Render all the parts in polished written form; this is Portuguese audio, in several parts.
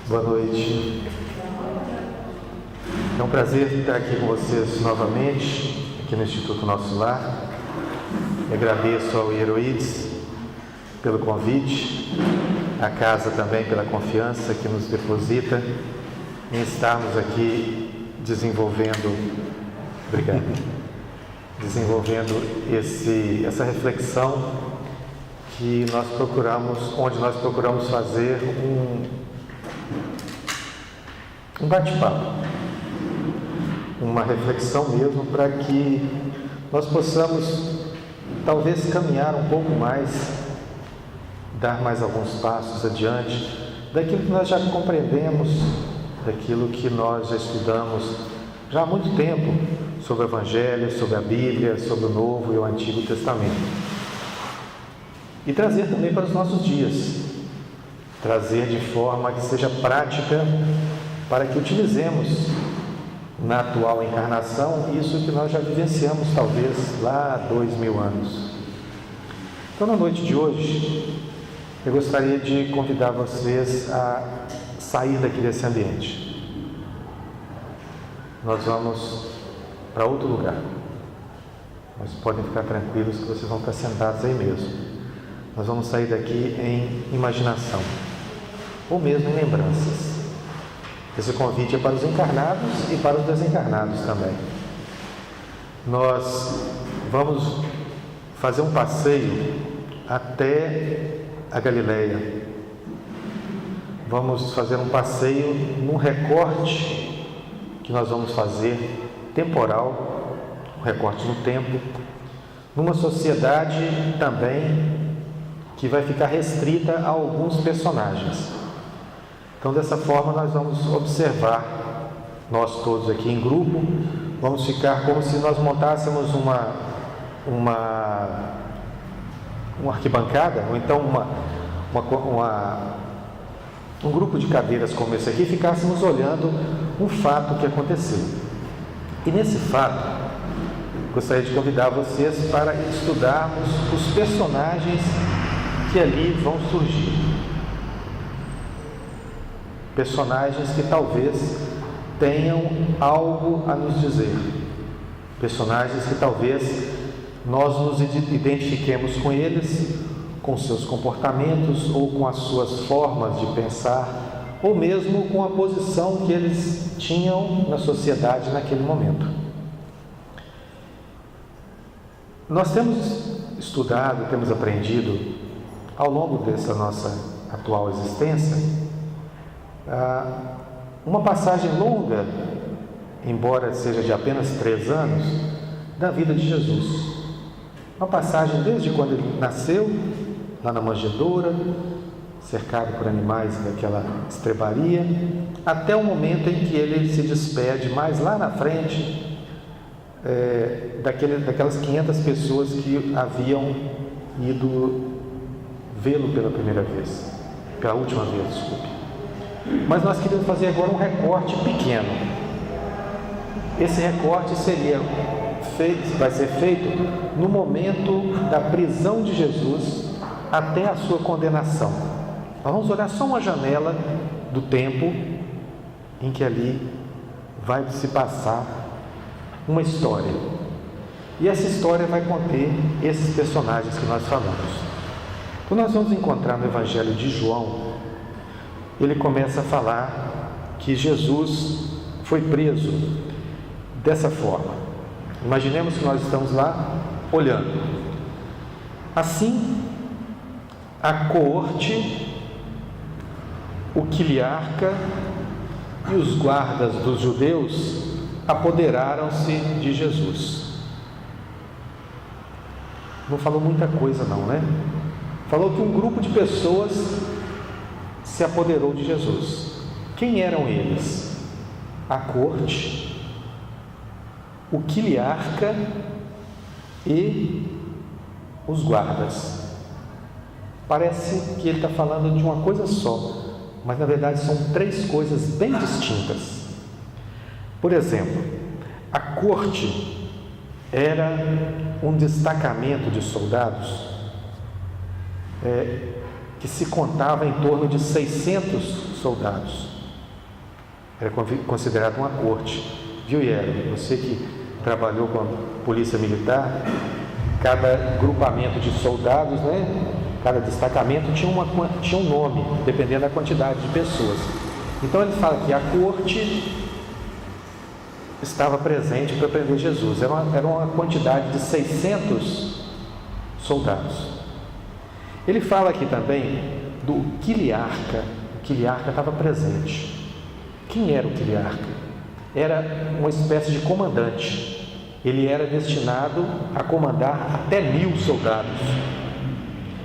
Boa noite. É um prazer estar aqui com vocês novamente, aqui no Instituto Nosso Lar. Agradeço ao Hieroides pelo convite, à casa também pela confiança que nos deposita em estarmos aqui desenvolvendo essa reflexão que onde nós procuramos fazer um bate-papo, uma reflexão mesmo, para que nós possamos talvez caminhar um pouco mais, dar mais alguns passos adiante daquilo que nós já compreendemos, daquilo que nós já estudamos já há muito tempo sobre o Evangelho, sobre a Bíblia, sobre o Novo e o Antigo Testamento. E trazer também para os nossos dias, trazer de forma que seja prática, para que utilizemos na atual encarnação isso que nós já vivenciamos talvez lá há 2000 anos. Então, na noite de hoje, eu gostaria de convidar vocês a sair daqui desse ambiente. Nós vamos para outro lugar. Mas podem ficar tranquilos que vocês vão ficar sentados aí mesmo. Nós vamos sair daqui em imaginação, ou mesmo em lembranças. Esse convite é para os encarnados e para os desencarnados também. Nós vamos fazer um passeio até a Galileia. Vamos fazer um passeio num recorte que nós vamos fazer temporal, um recorte no tempo, numa sociedade também que vai ficar restrita a alguns personagens. Então, dessa forma, nós vamos observar, nós todos aqui em grupo, vamos ficar como se nós montássemos uma arquibancada, ou então um grupo de cadeiras como esse aqui, e ficássemos olhando um fato que aconteceu. E nesse fato, gostaria de convidar vocês para estudarmos os personagens que ali vão surgir. Personagens que talvez tenham algo a nos dizer. Personagens que talvez nós nos identifiquemos com eles, com seus comportamentos ou com as suas formas de pensar, ou mesmo com a posição que eles tinham na sociedade naquele momento. Nós temos estudado, temos aprendido ao longo dessa nossa atual existência, uma passagem longa, embora seja de apenas 3 anos, da vida de Jesus. Uma passagem desde quando ele nasceu, lá na manjedoura, cercado por animais daquela estrebaria, até o momento em que ele se despede, mais lá na frente, daquelas 500 pessoas que haviam ido vê-lo pela última vez, desculpe. Mas nós queremos fazer agora um recorte pequeno. Esse recorte vai ser feito no momento da prisão de Jesus até a sua condenação. Nós vamos olhar só uma janela do tempo em que ali vai se passar uma história. E essa história vai conter esses personagens que nós falamos. Então nós vamos encontrar no Evangelho de João, ele começa a falar que Jesus foi preso dessa forma. Imaginemos que nós estamos lá olhando. Assim, a coorte, o quiliarca e os guardas dos judeus apoderaram-se de Jesus. Não falou muita coisa não, né? Falou que um grupo de pessoas se apoderou de Jesus. Quem eram eles? A corte, o quiliarca e os guardas. Parece que ele está falando de uma coisa só, mas na verdade são 3 coisas bem distintas. Por exemplo, a corte era um destacamento de soldados que se contava em torno de 600 soldados. Era considerado uma corte. Viu, Yero? Você que trabalhou com a polícia militar, cada grupamento de soldados, né? Cada destacamento tinha um nome, dependendo da quantidade de pessoas. Então ele fala que a corte estava presente para prender Jesus. Era uma quantidade de 600 soldados. Ele fala aqui também do quiliarca. O quiliarca estava presente. Quem era o quiliarca? Era uma espécie de comandante. Ele era destinado a comandar até 1000 soldados.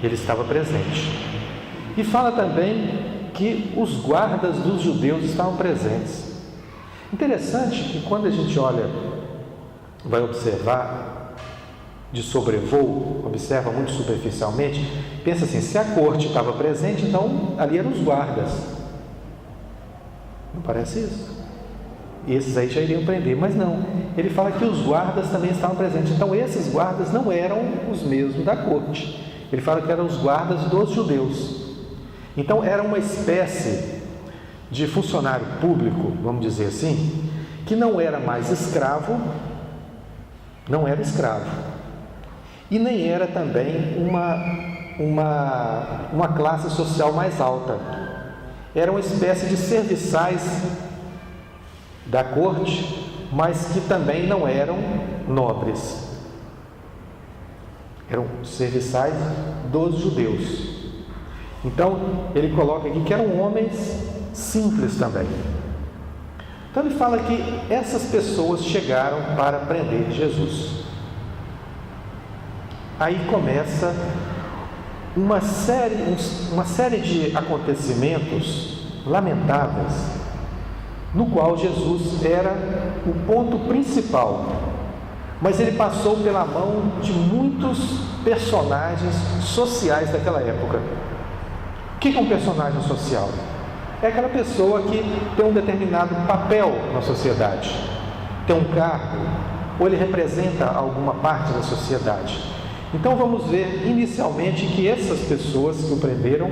Ele estava presente. E fala também que os guardas dos judeus estavam presentes. Interessante que quando a gente vai observar de sobrevoo, observa muito superficialmente, pensa assim, se a corte estava presente, então ali eram os guardas. Não parece isso? E esses aí já iriam prender, mas não. Ele fala que os guardas também estavam presentes. Então esses guardas não eram os mesmos da corte. Ele fala que eram os guardas dos judeus. Então era uma espécie de funcionário público, vamos dizer assim, que não era mais escravo, e nem era também uma classe social mais alta. Era uma espécie de serviçais da corte, mas que também não eram nobres. Eram serviçais dos judeus. Então, ele coloca aqui que eram homens simples também. Então, ele fala que essas pessoas chegaram para prender Jesus. Aí começa uma série de acontecimentos lamentáveis, no qual Jesus era o ponto principal. Mas ele passou pela mão de muitos personagens sociais daquela época. O que é um personagem social? É aquela pessoa que tem um determinado papel na sociedade, tem um cargo, ou ele representa alguma parte da sociedade. Então vamos ver inicialmente que essas pessoas que o prenderam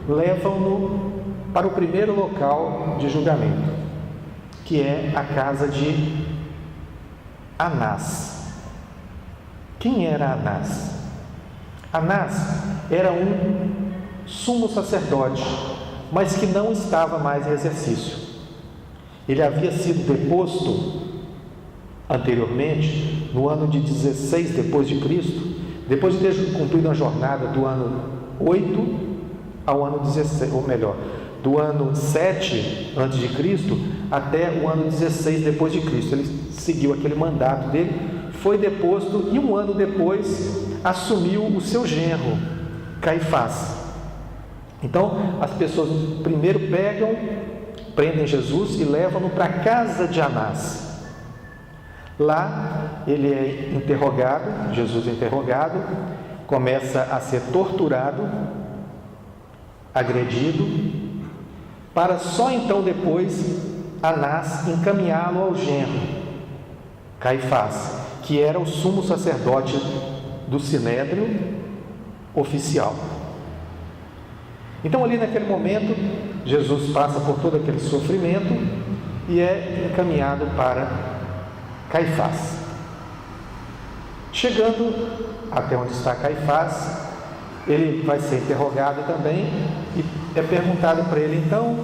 levam-no para o primeiro local de julgamento, que é a casa de Anás. Quem era Anás? Anás era um sumo sacerdote, mas que não estava mais em exercício. Ele havia sido deposto anteriormente, no ano de 16 depois de Cristo, depois de ter cumprido a jornada do ano 8 ao ano 16, ou melhor, do ano 7 antes de Cristo até o ano 16 depois de Cristo. Ele seguiu aquele mandato dele, foi deposto e um ano depois assumiu o seu genro, Caifás. Então, as pessoas primeiro prendem Jesus e levam-no para a casa de Anás. Lá ele é interrogado, Jesus é interrogado, começa a ser torturado, agredido, para só então depois Anás encaminhá-lo ao genro, Caifás, que era o sumo sacerdote do Sinédrio oficial. Então ali naquele momento, Jesus passa por todo aquele sofrimento e é encaminhado para Caifás. Chegando até onde está Caifás, ele vai ser interrogado também e é perguntado para ele, então,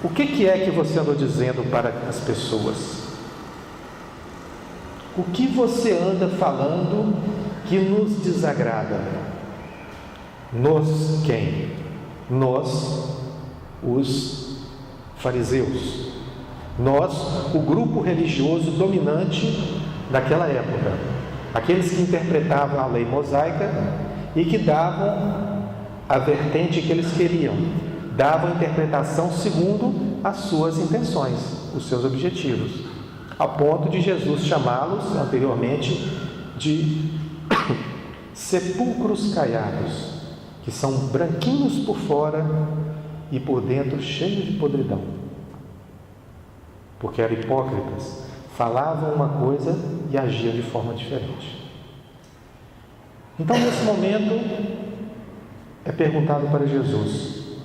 o que é que você andou dizendo para as pessoas? O que você anda falando que nos desagrada? Nós quem? Nós, os fariseus. Nós, o grupo religioso dominante daquela época. Aqueles que interpretavam a lei mosaica e que davam a vertente que eles queriam. Davam a interpretação segundo as suas intenções, os seus objetivos. A ponto de Jesus chamá-los anteriormente de sepulcros caiados, que são branquinhos por fora e por dentro cheios de podridão. Porque eram hipócritas, falavam uma coisa e agiam de forma diferente. Então, nesse momento, é perguntado para Jesus: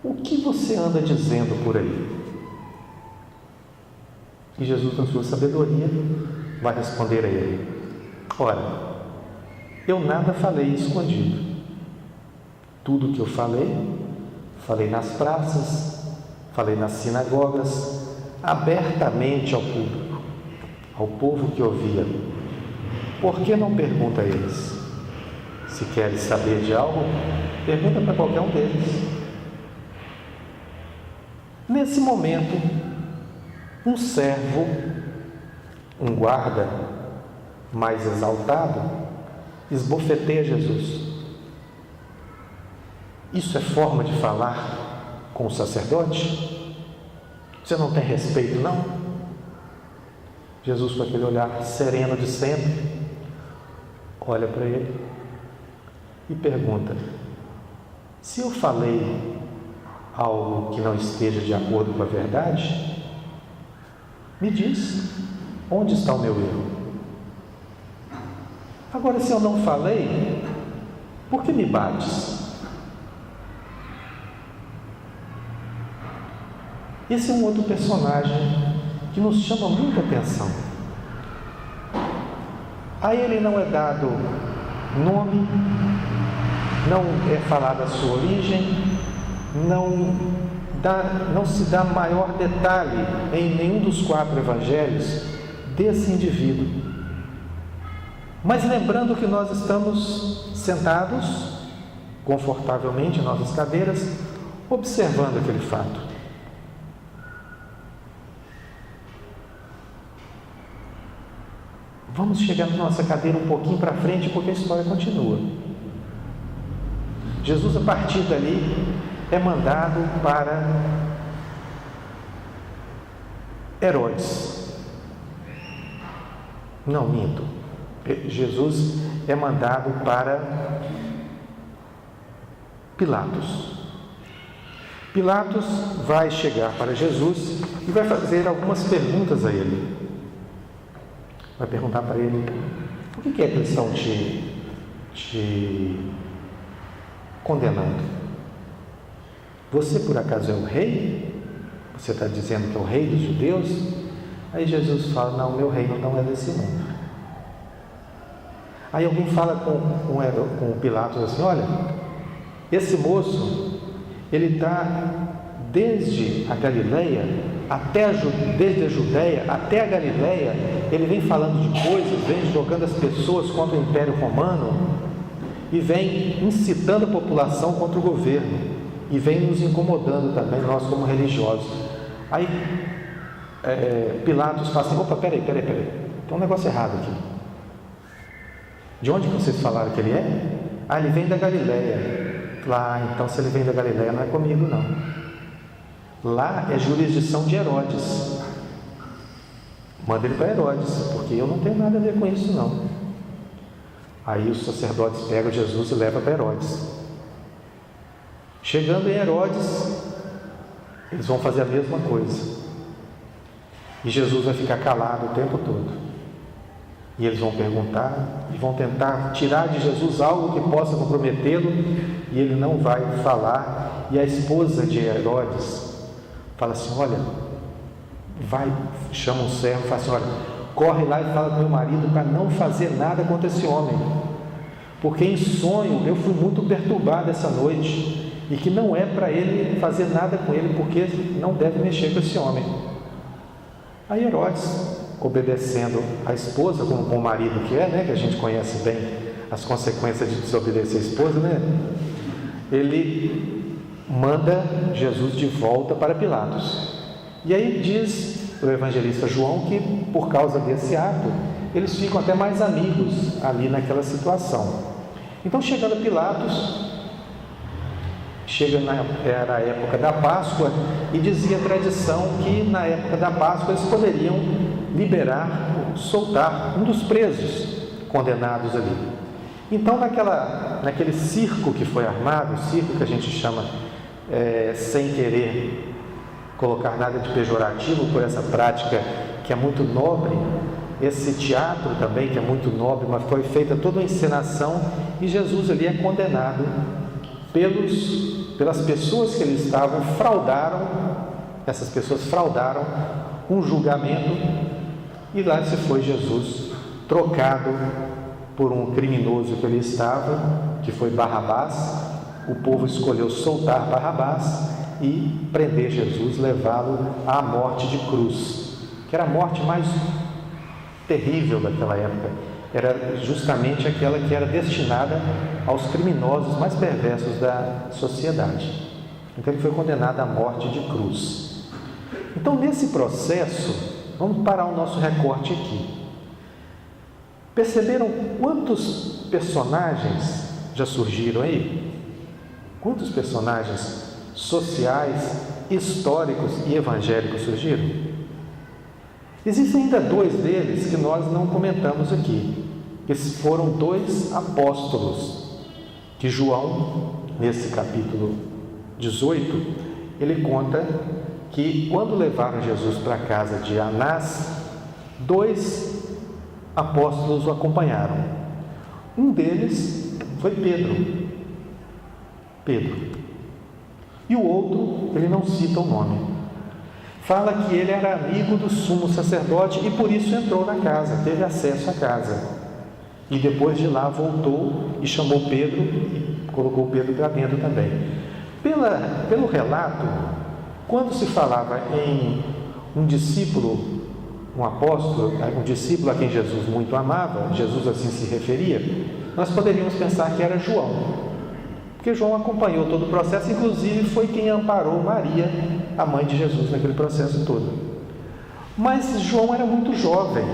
o que você anda dizendo por aí? E Jesus, na sua sabedoria, vai responder a ele: ora, eu nada falei escondido. Tudo que eu falei nas praças, falei nas sinagogas, abertamente ao público, ao povo que ouvia. Por que não pergunta a eles? Se queres saber de algo, pergunta para qualquer um deles. Nesse momento, um servo, um guarda mais exaltado, esbofeteia Jesus. Isso é forma de falar com o sacerdote? Você não tem respeito, não? Jesus, com aquele olhar sereno de sempre, olha para ele e pergunta: se eu falei algo que não esteja de acordo com a verdade, me diz, onde está o meu erro? Agora, se eu não falei, por que me bates? Esse é um outro personagem que nos chama muita atenção. A ele não é dado nome, não é falada a sua origem, não se dá maior detalhe em nenhum dos 4 evangelhos desse indivíduo. Mas lembrando que nós estamos sentados confortavelmente em nossas cadeiras, observando aquele fato. Vamos chegar na nossa cadeira um pouquinho para frente, porque a história continua. Jesus, a partir dali, é mandado para Herodes. Não, minto. Jesus é mandado para Pilatos. Pilatos vai chegar para Jesus e vai fazer algumas perguntas a ele. Vai perguntar para ele: por que é que eles estão te condenando? Você por acaso é o rei? Você está dizendo que é o rei dos judeus? Aí Jesus fala: não, meu reino não é desse mundo. Aí alguém fala com Pilatos assim: olha, esse moço, ele está desde a Galileia, desde a Judéia até a Galileia, ele vem falando de coisas, vem jogando as pessoas contra o Império Romano e vem incitando a população contra o governo e vem nos incomodando também, nós como religiosos. Aí Pilatos fala assim: opa, peraí, tem um negócio errado aqui. De onde que vocês falaram que ele é? Ah, ele vem da Galileia. Lá, então se ele vem da Galileia, não é comigo não. Lá é jurisdição de Herodes. Manda ele para Herodes, porque eu não tenho nada a ver com isso não. Aí os sacerdotes pegam Jesus e levam para Herodes. Chegando em Herodes, eles vão fazer a mesma coisa. E Jesus vai ficar calado o tempo todo. E eles vão perguntar e vão tentar tirar de Jesus algo que possa comprometê-lo, e ele não vai falar. E a esposa de Herodes fala assim: olha, chama um servo e fala assim: olha, corre lá e fala com meu marido para não fazer nada contra esse homem, porque em sonho eu fui muito perturbado essa noite, e que não é para ele fazer nada com ele, porque não deve mexer com esse homem. Aí Herodes, obedecendo a esposa, como o bom marido que é, né, que a gente conhece bem as consequências de desobedecer a esposa, né? Ele manda Jesus de volta para Pilatos. E aí diz o evangelista João que por causa desse ato eles ficam até mais amigos ali naquela situação. Então, chegando a Pilatos, era a época da Páscoa, e dizia a tradição que na época da Páscoa eles poderiam liberar, soltar um dos presos condenados ali. Então, naquele circo que foi armado, o circo que a gente chama, sem querer colocar nada de pejorativo por essa prática que é muito nobre, esse teatro também que é muito nobre, mas foi feita toda uma encenação, e Jesus ali é condenado pelas pessoas que ali estavam, essas pessoas fraudaram um julgamento, e lá se foi Jesus, trocado por um criminoso que ali estava, que foi Barrabás. O povo escolheu soltar Barrabás e prender Jesus, levá-lo à morte de cruz, que era a morte mais terrível daquela época. Era justamente aquela que era destinada aos criminosos mais perversos da sociedade. Então ele foi condenado à morte de cruz. Então, nesse processo, vamos parar o nosso recorte aqui. Perceberam quantos personagens já surgiram aí? Quantos personagens sociais, históricos e evangélicos surgiram? Existem ainda dois deles que nós não comentamos aqui, que foram dois apóstolos, que João, nesse capítulo 18, ele conta que quando levaram Jesus para a casa de Anás, dois apóstolos o acompanharam. Um deles foi Pedro. E o outro, ele não cita o nome. Fala que ele era amigo do sumo sacerdote e por isso entrou na casa, teve acesso à casa. E depois de lá voltou e chamou Pedro e colocou Pedro para dentro também. Pelo relato, quando se falava em um discípulo, um apóstolo, um discípulo a quem Jesus muito amava, Jesus assim se referia, nós poderíamos pensar que era João, porque João acompanhou todo o processo, inclusive foi quem amparou Maria, a mãe de Jesus, naquele processo todo. Mas João era muito jovem.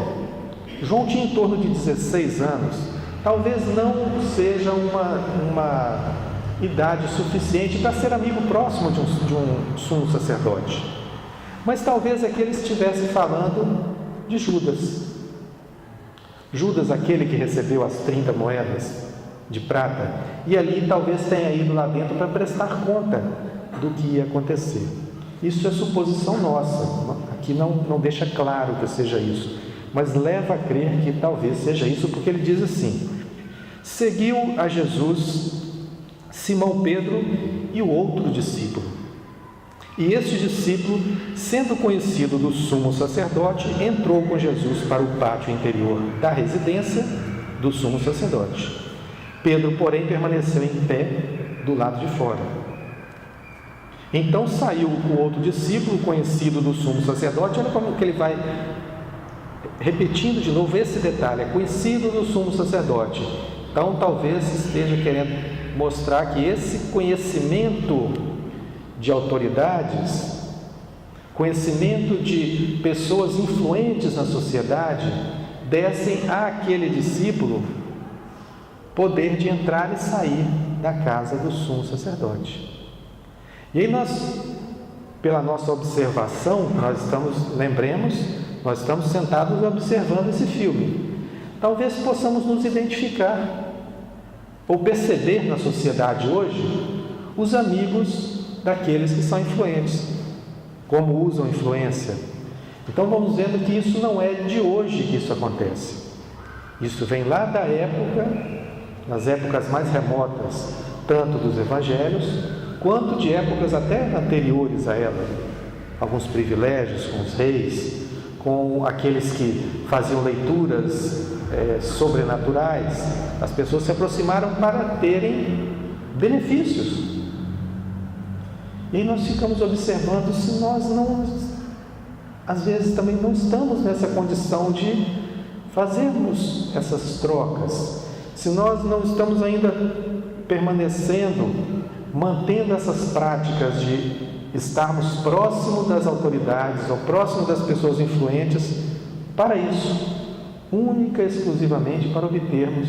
João tinha em torno de 16 anos. Talvez não seja uma idade suficiente para ser amigo próximo de um sumo sacerdote. Mas talvez aqui ele estivesse falando de Judas. Judas, aquele que recebeu as 30 moedas de prata, e ali talvez tenha ido lá dentro para prestar conta do que ia acontecer. Isso é suposição nossa, aqui não deixa claro que seja isso, mas leva a crer que talvez seja isso, porque ele diz assim: seguiu a Jesus Simão Pedro e o outro discípulo. E este discípulo, sendo conhecido do sumo sacerdote, entrou com Jesus para o pátio interior da residência do sumo sacerdote. Pedro, porém, permaneceu em pé do lado de fora. Então saiu o outro discípulo, conhecido do sumo sacerdote. Olha como que ele vai repetindo de novo esse detalhe: é conhecido do sumo sacerdote. Então talvez esteja querendo mostrar que esse conhecimento de autoridades, conhecimento de pessoas influentes na sociedade, dessem àquele discípulo poder de entrar e sair da casa do sumo sacerdote. E aí nós, pela nossa observação, nós estamos sentados observando esse filme. Talvez possamos nos identificar ou perceber na sociedade hoje os amigos daqueles que são influentes, como usam influência. Então vamos vendo que isso não é de hoje que isso acontece. Isso vem lá da época, nas épocas mais remotas, tanto dos evangelhos, quanto de épocas até anteriores a ela. Alguns privilégios com os reis, com aqueles que faziam leituras sobrenaturais. As pessoas se aproximaram para terem benefícios. E aí nós ficamos observando se nós não, às vezes também não estamos nessa condição de fazermos essas trocas, se nós não estamos ainda permanecendo, mantendo essas práticas de estarmos próximo das autoridades ou próximo das pessoas influentes para isso, única e exclusivamente para obtermos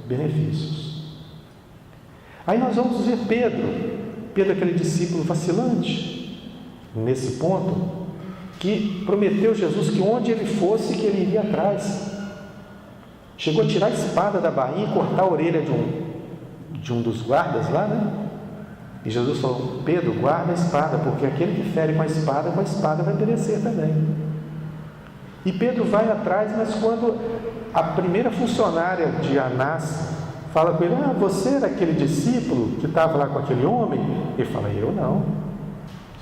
benefícios. Aí nós vamos ver Pedro, aquele discípulo vacilante, nesse ponto, que prometeu Jesus que onde ele fosse, que ele iria atrás. Chegou a tirar a espada da bainha e cortar a orelha de um dos guardas lá, né? E Jesus falou: Pedro, guarda a espada, porque aquele que fere com a espada vai perecer também. E Pedro vai atrás, mas quando a primeira funcionária de Anás fala com ele: você era aquele discípulo que estava lá com aquele homem? Ele fala: eu não,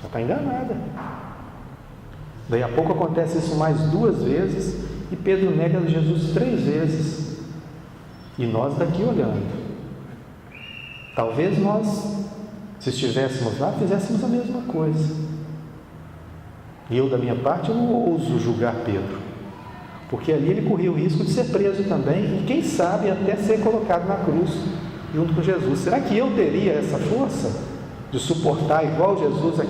você está enganada. Daí a pouco acontece isso mais 2 vezes e Pedro nega Jesus 3 vezes. E nós daqui olhando. Talvez nós, se estivéssemos lá, fizéssemos a mesma coisa. E eu, da minha parte, eu não ouso julgar Pedro, porque ali ele corria o risco de ser preso também e, quem sabe, até ser colocado na cruz junto com Jesus. Será que eu teria essa força de suportar igual Jesus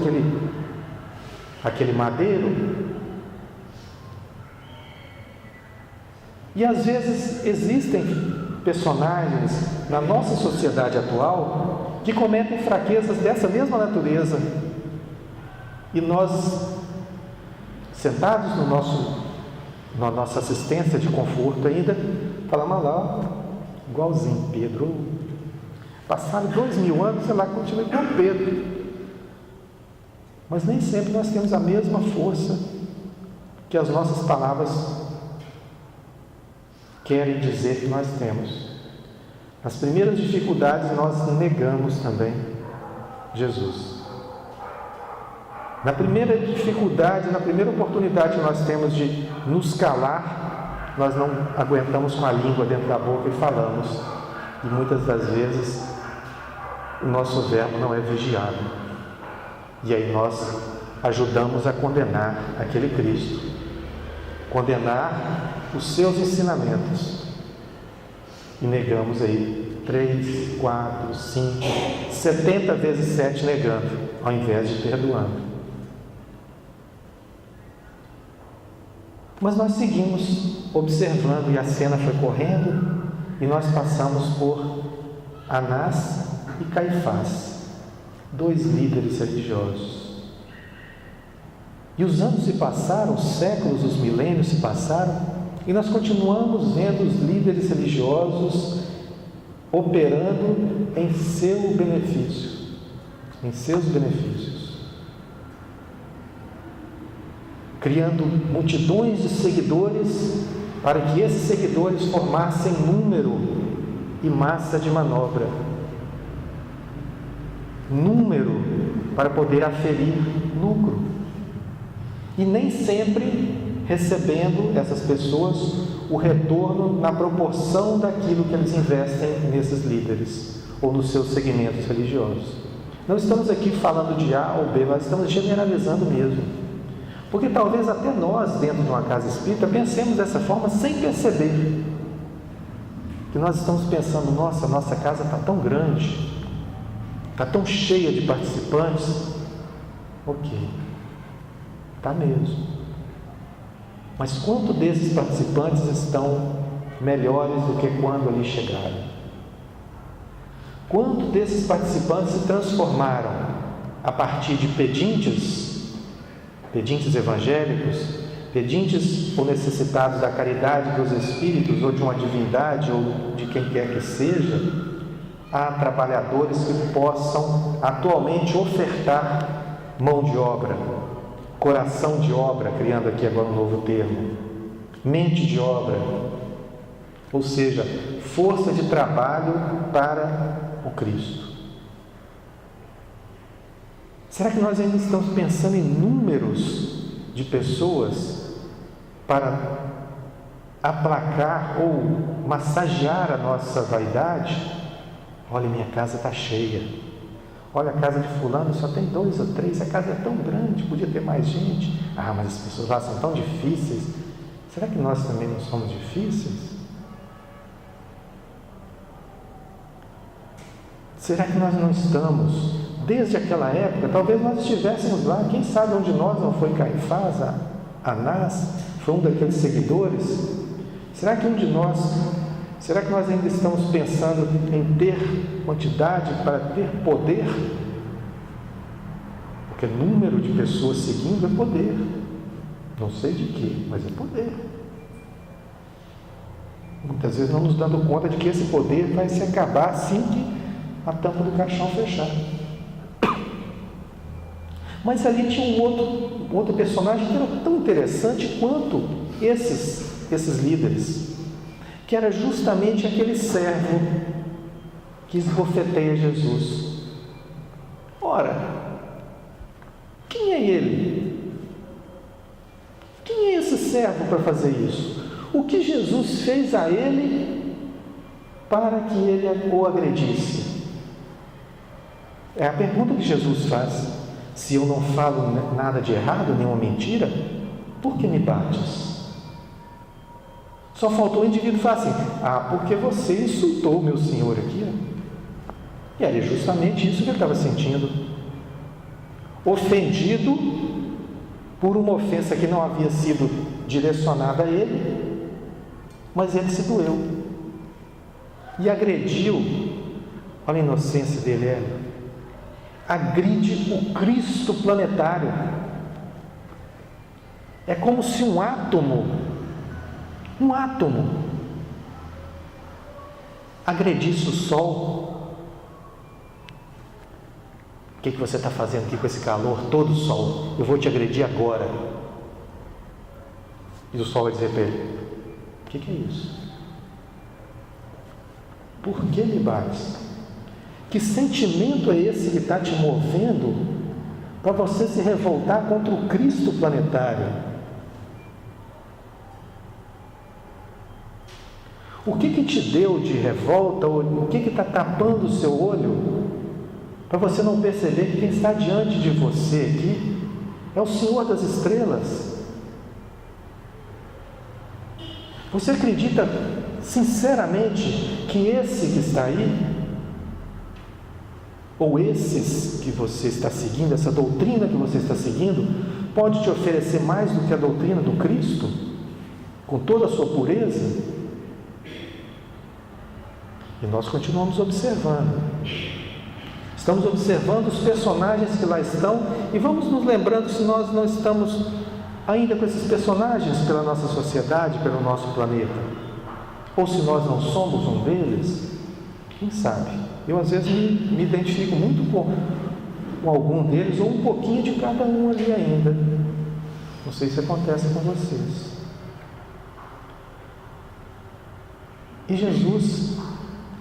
aquele madeiro? E às vezes existem personagens na nossa sociedade atual que cometem fraquezas dessa mesma natureza, e nós, sentados na nossa assistência de conforto ainda, falamos lá, igualzinho Pedro, passaram 2000 anos, sei lá, continua igual Pedro. Mas nem sempre nós temos a mesma força que as nossas palavras querem dizer que nós temos. Nas primeiras dificuldades nós negamos também Jesus. Na primeira dificuldade, na primeira oportunidade que nós temos de nos calar, nós não aguentamos com a língua dentro da boca e falamos. E muitas das vezes o nosso verbo não é vigiado. E aí nós ajudamos a condenar aquele Cristo, condenar os seus ensinamentos, e negamos aí 3, 4, 5, 70 vezes 7 negando, ao invés de perdoando. Mas nós seguimos observando, e a cena foi correndo, e nós passamos por Anás e Caifás, 2 líderes religiosos. E os anos se passaram, os séculos, os milênios se passaram, e nós continuamos vendo os líderes religiosos operando em seu benefício, em seus benefícios, criando multidões de seguidores para que esses seguidores formassem número e massa de manobra, número para poder aferir lucro, e nem sempre recebendo essas pessoas o retorno na proporção daquilo que eles investem nesses líderes ou nos seus segmentos religiosos. Não estamos aqui falando de A ou B, nós estamos generalizando mesmo, porque talvez até nós, dentro de uma casa espírita, pensemos dessa forma sem perceber, que nós estamos pensando, nossa casa está tão grande, está tão cheia de participantes. Ok, está mesmo. Mas quanto desses participantes estão melhores do que quando ali chegaram? Quanto desses participantes se transformaram a partir de pedintes evangélicos, pedintes ou necessitados da caridade dos espíritos, ou de uma divindade, ou de quem quer que seja, a trabalhadores que possam atualmente ofertar mão de obra, coração de obra, criando aqui agora um novo termo, mente de obra, ou seja, força de trabalho para o Cristo. Será que nós ainda estamos pensando em números de pessoas para aplacar ou massagear a nossa vaidade? Olha, minha casa está cheia. Olha, a casa de fulano só tem 2 ou 3, a casa é tão grande, podia ter mais gente. Ah, mas as pessoas lá são tão difíceis. Será que nós também não somos difíceis? Será que nós não estamos, desde aquela época, talvez nós estivéssemos lá, quem sabe um de nós não foi Caifás, Anás, foi um daqueles seguidores? Será que nós ainda estamos pensando em ter quantidade para ter poder? Porque número de pessoas seguindo é poder. Não sei de quê, mas é poder. Muitas vezes não nos dando conta de que esse poder vai se acabar assim que a tampa do caixão fechar. Mas ali tinha um outro personagem que era tão interessante quanto esses líderes, que era justamente aquele servo que esbofeteia Jesus. Ora, quem é ele? servo para fazer isso? O que Jesus fez a ele para que ele o agredisse? É a pergunta que Jesus faz. Se eu não falo nada de errado, nenhuma mentira, por que me bates? Só faltou o indivíduo falar assim: porque você insultou o meu Senhor aqui. E era justamente isso que ele estava sentindo. Ofendido por uma ofensa que não havia sido direcionada a ele, mas ele se doeu e agrediu. Olha a inocência dele, agride o Cristo planetário. É como se um átomo agredisse o Sol. O que você está fazendo aqui com esse calor todo, Sol? Eu vou te agredir agora. E o Sol vai dizer para ele: o que é isso? Por que me bates? Que sentimento é esse que está te movendo para você se revoltar contra o Cristo planetário? O que te deu de revolta? O que está tapando o seu olho para você não perceber que quem está diante de você aqui é o Senhor das estrelas? Você acredita sinceramente que esse que está aí, ou esses que você está seguindo, essa doutrina que você está seguindo, pode te oferecer mais do que a doutrina do Cristo, com toda a sua pureza? E nós continuamos observando. Estamos observando os personagens que lá estão e vamos nos lembrando se nós não estamos ainda com esses personagens pela nossa sociedade, pelo nosso planeta. Ou se nós não somos um deles, quem sabe? Eu às vezes me identifico muito com algum deles ou um pouquinho de cada um ali ainda. Não sei se acontece com vocês. E Jesus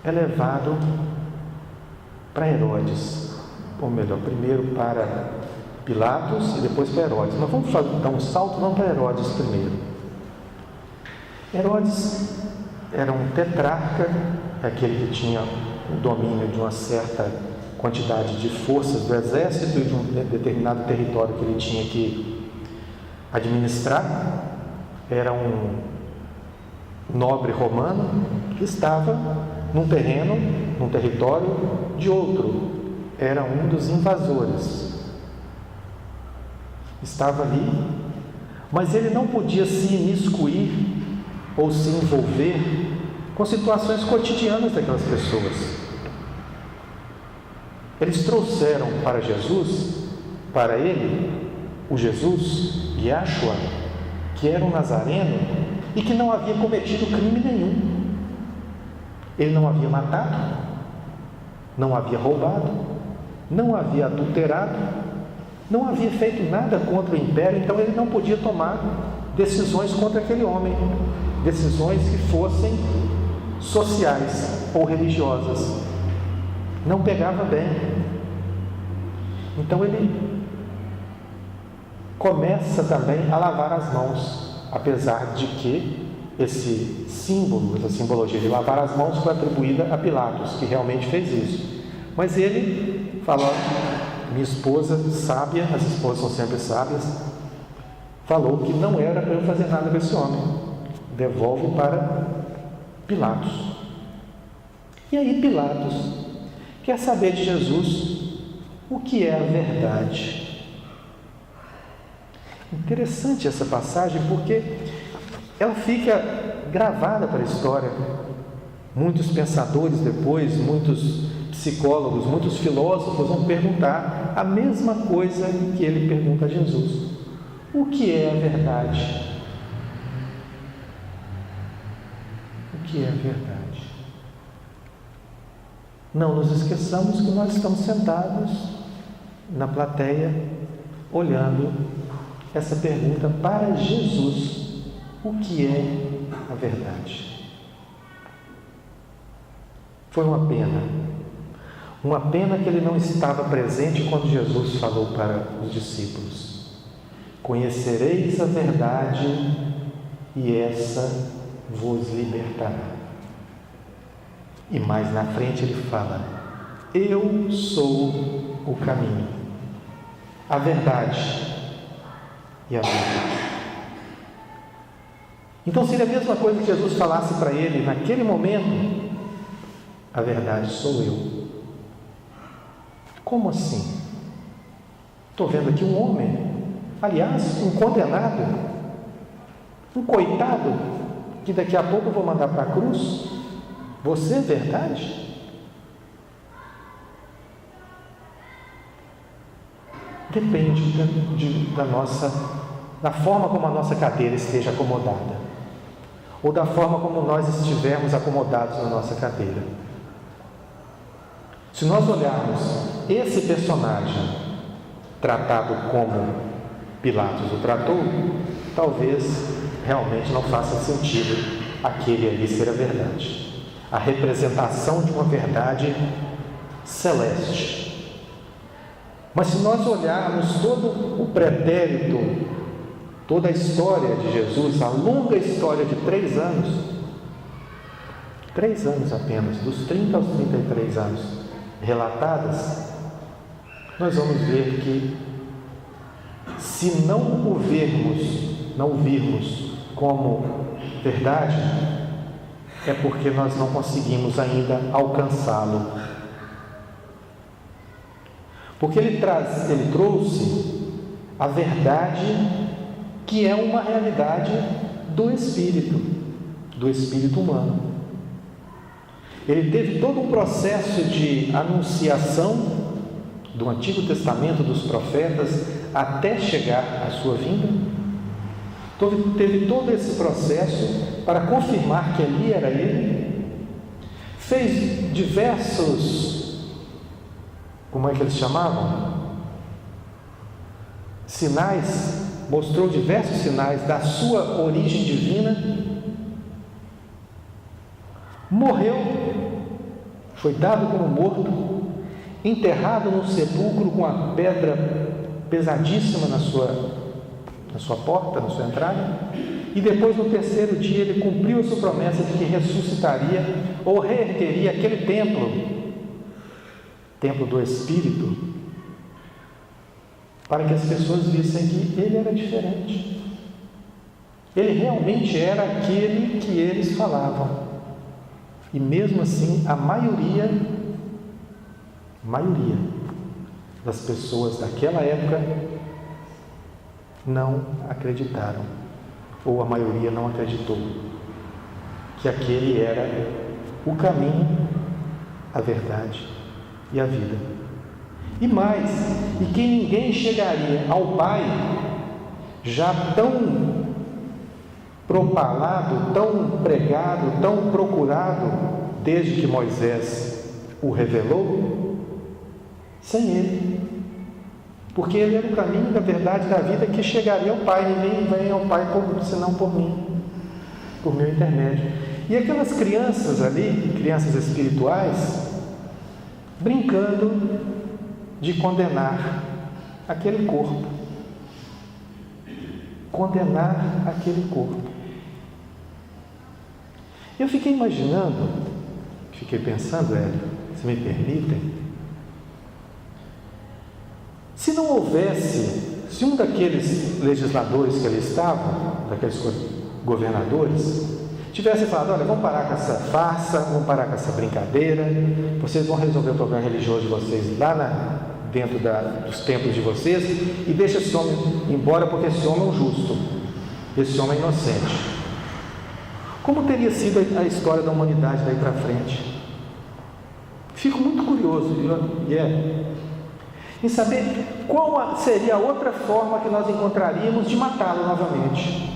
é levado para Herodes, ou melhor, primeiro para Pilatos e depois para Herodes. Mas vamos dar um salto, vamos para Herodes primeiro. Herodes era um tetrarca, aquele que tinha o domínio de uma certa quantidade de forças do exército e de um determinado território que ele tinha que administrar. Era um nobre romano que estava num terreno, num território de outro. Era um dos invasores. Estava ali, mas ele não podia se imiscuir ou se envolver com situações cotidianas daquelas pessoas. Eles trouxeram para Jesus, para ele, o Jesus, Yahshua, que era um nazareno e que não havia cometido crime nenhum. Ele não havia matado, não havia roubado, não havia adulterado, não havia feito nada contra o império, então ele não podia tomar decisões contra aquele homem, decisões que fossem sociais ou religiosas. Não pegava bem. Então ele começa também a lavar as mãos, apesar de que esse símbolo, essa simbologia de lavar as mãos foi atribuída a Pilatos, que realmente fez isso. Mas ele falou: minha esposa sábia, as esposas são sempre sábias, falou que não era para eu fazer nada com esse homem, devolve para Pilatos. E aí Pilatos quer saber de Jesus o que é a verdade. Interessante essa passagem porque ela fica gravada para a história. Muitos pensadores depois, muitos psicólogos, muitos filósofos vão perguntar a mesma coisa que ele pergunta a Jesus: o que é a verdade? O que é a verdade? Não nos esqueçamos que nós estamos sentados na plateia olhando essa pergunta para Jesus: o que é a verdade? Foi uma pena que ele não estava presente quando Jesus falou para os discípulos: conhecereis a verdade e essa vos libertará. E mais na frente ele fala: eu sou o caminho, a verdade e a vida. Então seria a mesma coisa que Jesus falasse para ele naquele momento: a verdade sou eu. Como assim? Estou vendo aqui um homem, aliás, um condenado, um coitado, que daqui a pouco eu vou mandar para a cruz. Você é verdade? Depende da forma como a nossa cadeira esteja acomodada, ou da forma como nós estivermos acomodados na nossa cadeira. Se nós olharmos esse personagem tratado como Pilatos o tratou, talvez realmente não faça sentido aquele ali ser a verdade, a representação de uma verdade celeste. Mas se nós olharmos todo o pretérito, toda a história de Jesus, a longa história de 3 anos apenas, dos 30 aos 33 anos relatadas, nós vamos ver que, se não o virmos como verdade, é porque nós não conseguimos ainda alcançá-lo. Porque ele trouxe a verdade, que é uma realidade do espírito humano. Ele teve todo um processo de anunciação do Antigo Testamento, dos profetas, até chegar à sua vinda. Teve todo esse processo para confirmar que ali era ele. Fez diversos, como é que eles chamavam? Sinais, mostrou diversos sinais da sua origem divina. Morreu, foi dado como morto, enterrado num sepulcro com a pedra pesadíssima na sua porta, na sua entrada, e depois, no 3º dia, ele cumpriu a sua promessa de que ressuscitaria ou reergueria aquele templo do Espírito, para que as pessoas vissem que ele era diferente. Ele realmente era aquele que eles falavam. E mesmo assim, a maioria das pessoas daquela época não acreditaram, ou a maioria não acreditou que aquele era o caminho, a verdade e a vida. E mais, e que ninguém chegaria ao Pai já tão propalado, tão pregado, tão procurado, desde que Moisés o revelou, sem ele. Porque ele era o caminho da verdade da vida que chegaria ao Pai. Ninguém vem ao Pai senão por mim, por meu intermédio. E aquelas crianças ali, crianças espirituais, brincando de condenar aquele corpo. Condenar aquele corpo. Eu fiquei imaginando, fiquei pensando, Hélio, se me permitem, se não houvesse, se um daqueles legisladores que ali estavam, daqueles governadores, tivesse falado: olha, vamos parar com essa farsa, vamos parar com essa brincadeira, vocês vão resolver o problema religioso de vocês lá dentro dos templos de vocês, e deixa esse homem embora, porque esse homem é um justo, esse homem é inocente. Como teria sido a história da humanidade daí para frente? Fico muito curioso em saber qual seria a outra forma que nós encontraríamos de matá-lo novamente.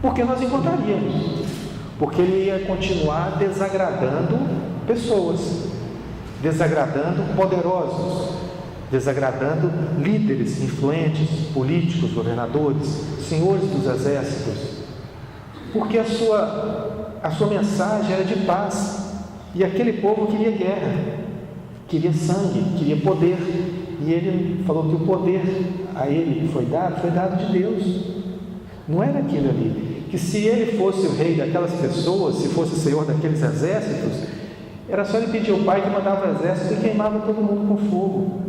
Porque nós encontraríamos. Porque ele ia continuar desagradando pessoas, desagradando poderosos, desagradando líderes influentes, políticos, governadores, senhores dos exércitos, porque a sua mensagem era de paz, e aquele povo queria guerra, queria sangue, queria poder, e ele falou que o poder a ele foi dado de Deus. Não era aquilo ali. Que se ele fosse o rei daquelas pessoas, se fosse o senhor daqueles exércitos, era só ele pedir ao pai que mandava o exército e queimava todo mundo com fogo.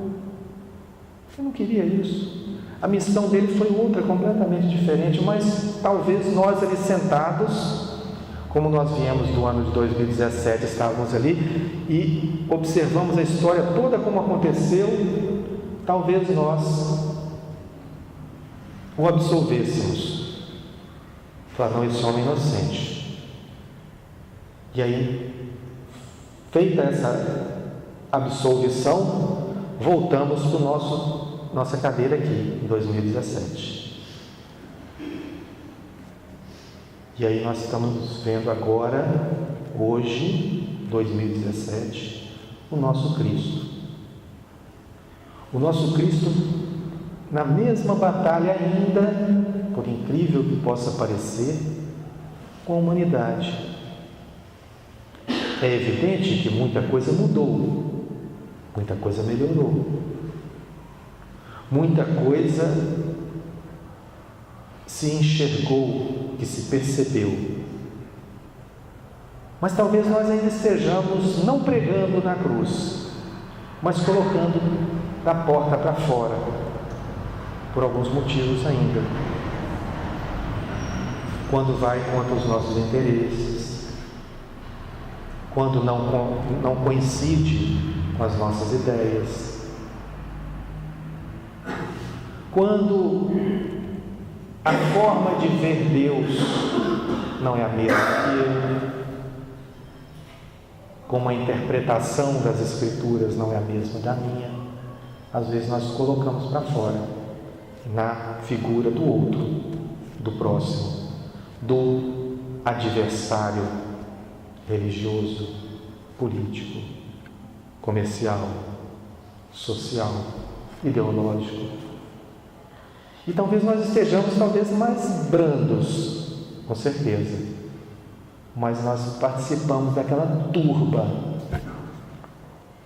Ele não queria isso. A missão dele foi outra, completamente diferente, mas talvez nós ali sentados, como nós viemos do ano de 2017, estávamos ali e observamos a história toda como aconteceu, talvez nós o absolvêssemos. Falar, não, esse homem é inocente. E aí, feita essa absolvição, voltamos para nossa cadeira aqui, em 2017. E aí nós estamos vendo agora, hoje, 2017, o nosso Cristo. O nosso Cristo, na mesma batalha ainda, por incrível que possa parecer, com a humanidade. É evidente que muita coisa mudou, muita coisa melhorou, muita coisa se enxergou, que se percebeu. Mas talvez nós ainda estejamos não pregando na cruz, mas colocando da porta para fora, por alguns motivos ainda. Quando vai contra os nossos interesses, quando não coincide com as nossas ideias, quando a forma de ver Deus não é a mesma que eu, como a interpretação das Escrituras não é a mesma da minha, às vezes nós colocamos para fora, na figura do outro, do próximo, do adversário religioso, político, comercial, social, ideológico. E talvez nós estejamos mais brandos, com certeza, mas nós participamos daquela turba,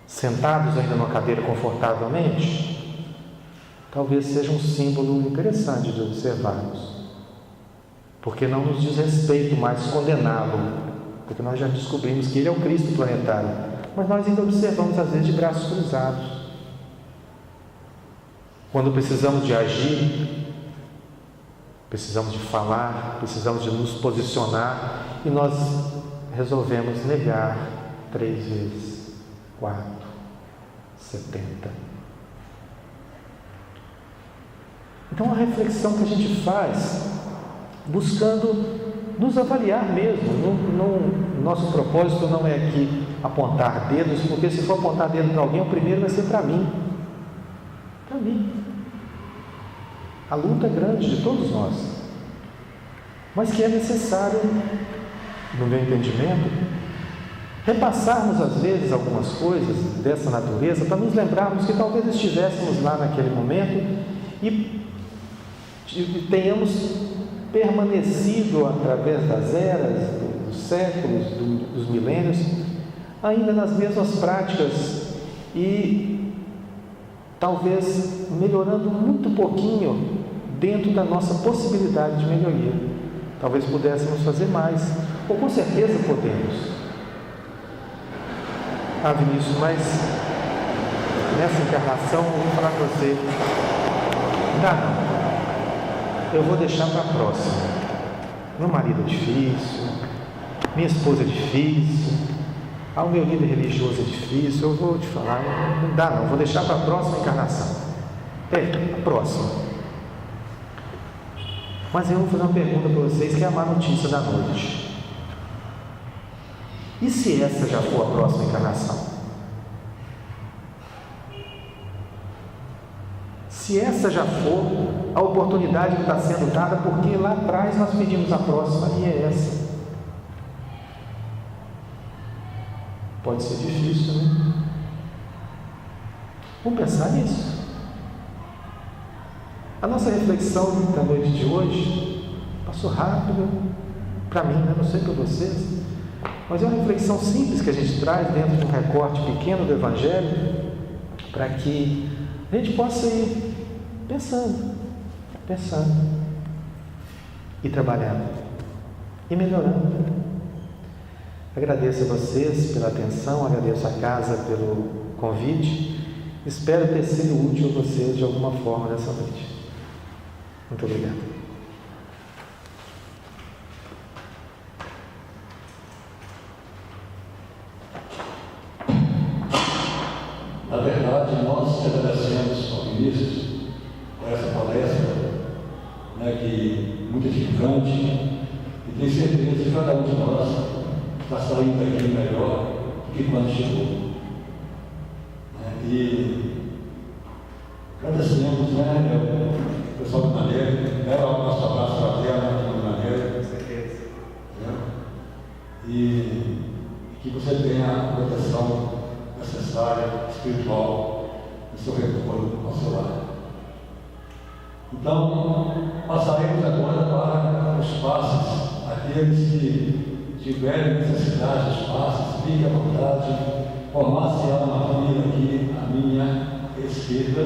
sentados ainda numa cadeira confortavelmente. Talvez seja um símbolo interessante de observarmos, porque não nos diz respeito mais condená-lo, porque nós já descobrimos que ele é o Cristo planetário, mas nós ainda observamos às vezes de braços cruzados. Quando precisamos de agir, precisamos de falar, precisamos de nos posicionar, e nós resolvemos negar 3 vezes, 4, 70. Então a reflexão que a gente faz, buscando nos avaliar mesmo, nosso propósito não é aqui apontar dedos, porque se for apontar dedo para alguém, o primeiro vai ser para mim. Para mim. A luta é grande de todos nós, mas que é necessário, no meu entendimento, repassarmos às vezes algumas coisas dessa natureza para nos lembrarmos que talvez estivéssemos lá naquele momento e tenhamos permanecido através das eras, dos séculos, dos milênios, ainda nas mesmas práticas e talvez melhorando muito pouquinho dentro da nossa possibilidade de melhoria. Talvez pudéssemos fazer mais, ou com certeza podemos. Vinícius, mas nessa encarnação eu vou falar para você, eu vou deixar para a próxima. Meu marido é difícil, minha esposa é difícil, o meu líder religioso é difícil, eu vou te falar, não, vou deixar para a próxima encarnação. A próxima. Mas eu vou fazer uma pergunta para vocês, que é a má notícia da noite. E se essa já for a próxima encarnação? Se essa já for a oportunidade que está sendo dada, porque lá atrás nós pedimos a próxima e é essa. Pode ser difícil, né? Vamos pensar nisso. A nossa reflexão da noite de hoje passou rápido para mim, né? Não sei para vocês, mas é uma reflexão simples que a gente traz dentro de um recorte pequeno do Evangelho, para que a gente possa ir pensando. e trabalhando e melhorando. Agradeço a vocês pela atenção, agradeço a casa pelo convite. Espero ter sido útil a vocês de alguma forma nessa noite. Muito obrigado. Na verdade, nós agradecemos ao ministro por essa palestra, que muito edificante, e tenho certeza que cada um de nós está saindo daqui melhor do que quando chegou. E agradecemos, o pessoal do Maneiro, leva o nosso abraço fraterno do Maneiro. Com certeza. E que você tenha a proteção necessária, espiritual, no seu retorno ao seu lar. Então, passaremos agora para os passos, aqueles que tiverem necessidade dos passos, fiquem à vontade, formar-se uma fila aqui à minha esquerda,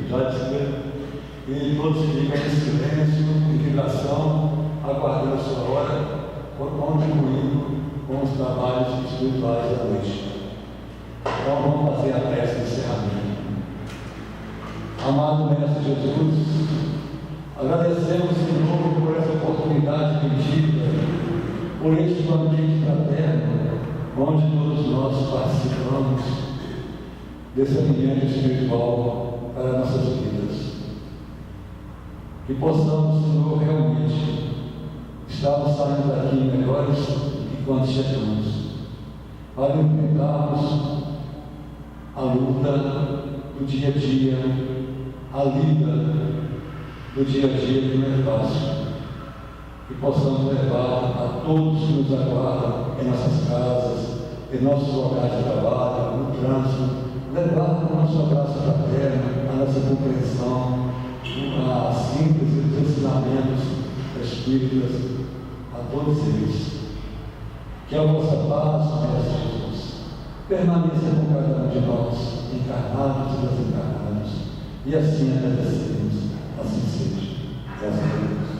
já de esquerda, e todos ficam em silêncio, em vibração, aguardando a sua hora, contribuindo com os trabalhos espirituais da noite. Então vamos fazer a prece de encerramento. Amado Mestre Jesus, agradecemos de novo por essa oportunidade bendita, por este ambiente fraterno, onde todos nós participamos desse alimento espiritual para nossas vidas. Que possamos, Senhor, realmente estarmos saindo daqui melhores do que quando chegamos, para enfrentarmos a luta do dia a dia, a lida do dia a dia que não é fácil. Que possamos levar a todos que nos aguardam em nossas casas, em nossos locais de trabalho, no trânsito, levar o nosso abraço fraterno, a nossa compreensão, a síntese dos ensinamentos espíritas a todos eles. Que a vossa paz, Mestre Jesus, permaneça com cada um de nós, encarnados e desencarnados, e assim agradecemos. Assim seja. Graças a Deus.